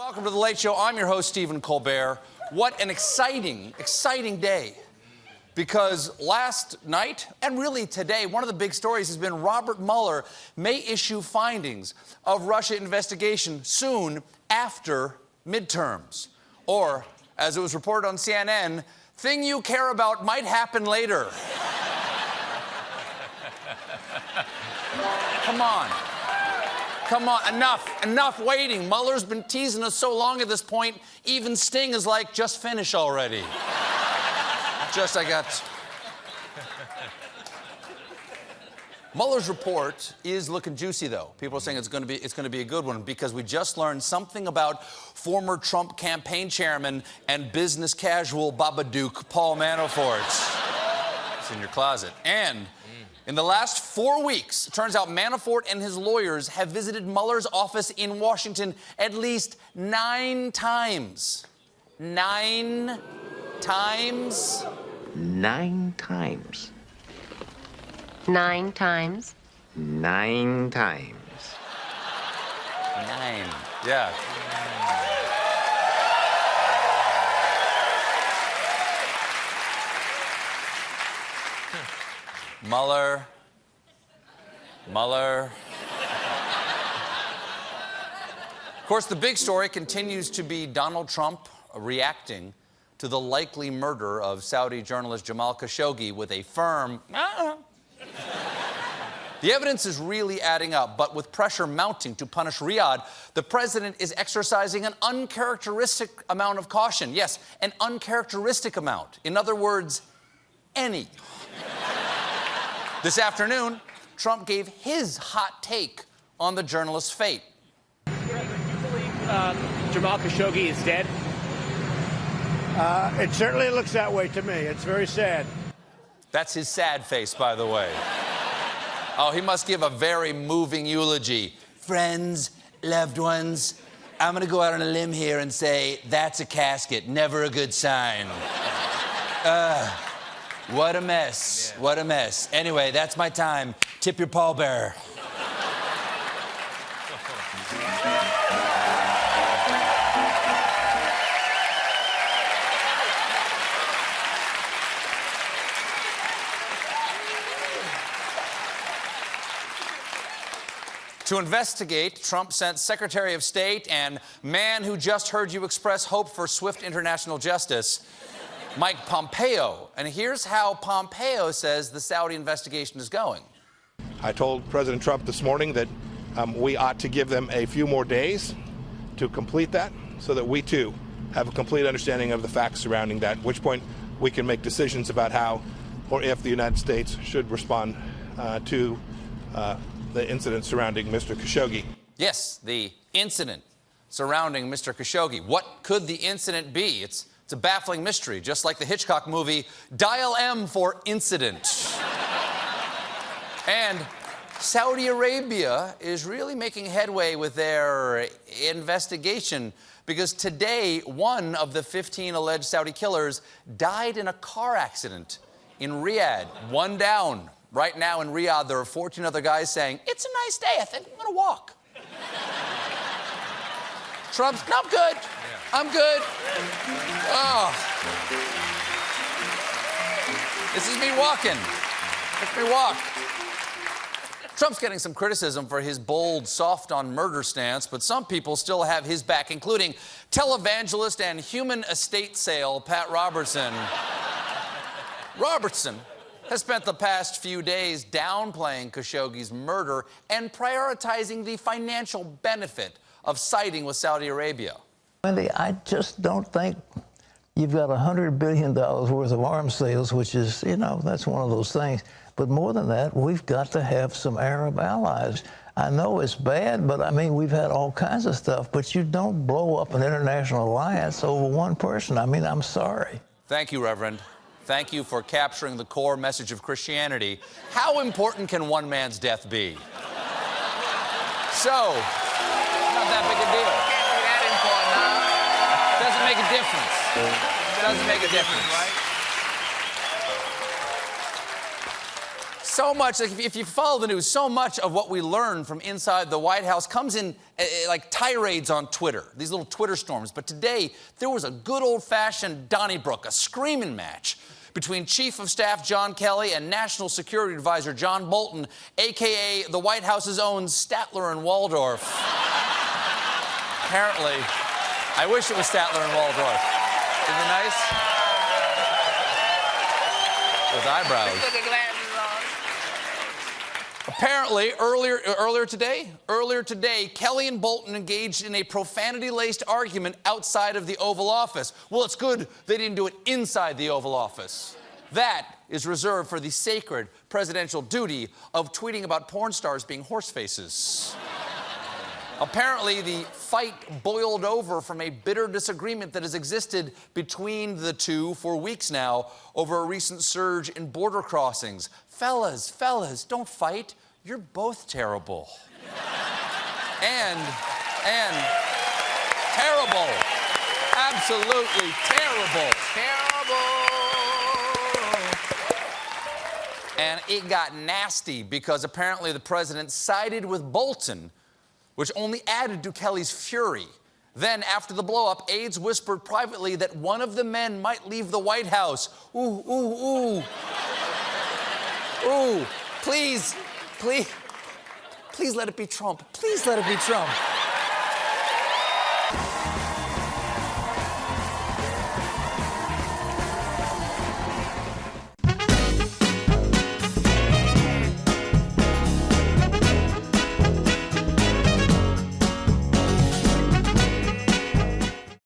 Welcome to The Late Show. I'm your host, Stephen Colbert. What an exciting day. Because last night, and really today, one of the big stories has been Robert Mueller may issue findings of Russia investigation soon after midterms. Or, as it was reported on CNN, thing you care about might happen later. Come on. Come on, enough waiting. Mueller's been teasing us so long at this point, even Sting is like, just finish already. Mueller's report is looking juicy, though. People are saying it's going to be a good one because we just learned something about former Trump campaign chairman and business casual Babadook Paul Manafort. It's in your closet. And in the last 4 weeks, it turns out Manafort and his lawyers have visited Mueller's office in Washington at least 9 times. 9 times? 9 times. 9 times? 9 times. 9. Yeah. Mueller. Of course, the big story continues to be Donald Trump reacting to the likely murder of Saudi journalist Jamal Khashoggi with a firm, The evidence is really adding up, but with pressure mounting to punish Riyadh, the president is exercising an uncharacteristic amount of caution. Yes, an uncharacteristic amount. In other words, any. This afternoon, Trump gave his hot take on the journalist's fate. Do you believe Jamal Khashoggi is dead? It certainly looks that way to me. It's very sad. That's his sad face, by the way. Oh, he must give a very moving eulogy. Friends, loved ones, I'm going to go out on a limb here and say, that's a casket, never a good sign. What a mess. Yeah. What a mess. Anyway, that's my time. Tip your pallbearer. To investigate, Trump sent Secretary of State and man who just heard you express hope for swift international justice, Mike Pompeo. And here's how Pompeo says the Saudi investigation is going. I told President Trump this morning that we ought to give them a few more days to complete that so that we, too, have a complete understanding of the facts surrounding that, at which point we can make decisions about how or if the United States should respond to the incident surrounding Mr. Khashoggi. Yes, the incident surrounding Mr. Khashoggi. What could the incident be? It's a baffling mystery, just like the Hitchcock movie, Dial M for Incident. And Saudi Arabia is really making headway with their investigation because today, one of the 15 alleged Saudi killers died in a car accident in Riyadh. One down. Right now in Riyadh, there are 14 other guys saying, it's a nice day, I think I'm gonna walk. Trump's, no, I'm good. I'm good. Oh. This is me walking. Let me walk. Trump's getting some criticism for his bold, soft on murder stance, but some people still have his back, including televangelist and human estate sale Pat Robertson. Robertson has spent the past few days downplaying Khashoggi's murder and prioritizing the financial benefit of siding with Saudi Arabia. Wendy, I just don't think you've got $100 billion worth of arms sales, which is, that's one of those things. But more than that, we've got to have some Arab allies. I know it's bad, but I mean, we've had all kinds of stuff, but you don't blow up an international alliance over one person. I mean, I'm sorry. Thank you, Reverend. Thank you for capturing the core message of Christianity. How important can one man's death be? So, not that big a deal. Can't be that important, huh? Doesn't make a difference. Doesn't make a difference. So much, like, if you follow the news, so much of what we learn from inside the White House comes in like tirades on Twitter, these little Twitter storms. But today, there was a good old-fashioned Donnybrook, a screaming match between Chief of Staff John Kelly and National Security Advisor John Bolton, a.k.a. the White House's own Statler and Waldorf. Apparently, I wish it was Statler and Waldorf. Isn't it nice? Those eyebrows. Apparently, earlier today, Kelly and Bolton engaged in a profanity-laced argument outside of the Oval Office. Well, it's good they didn't do it inside the Oval Office. That is reserved for the sacred presidential duty of tweeting about porn stars being horse faces. Apparently, the fight boiled over from a bitter disagreement that has existed between the two for weeks now over a recent surge in border crossings. Fellas, don't fight. You're both terrible. and terrible. Absolutely terrible. And it got nasty because apparently the president sided with Bolton, which only added to Kelly's fury. Then, after the blow-up, aides whispered privately that one of the men might leave the White House. Ooh, ooh, ooh. Ooh, please let it be Trump. Please let it be Trump.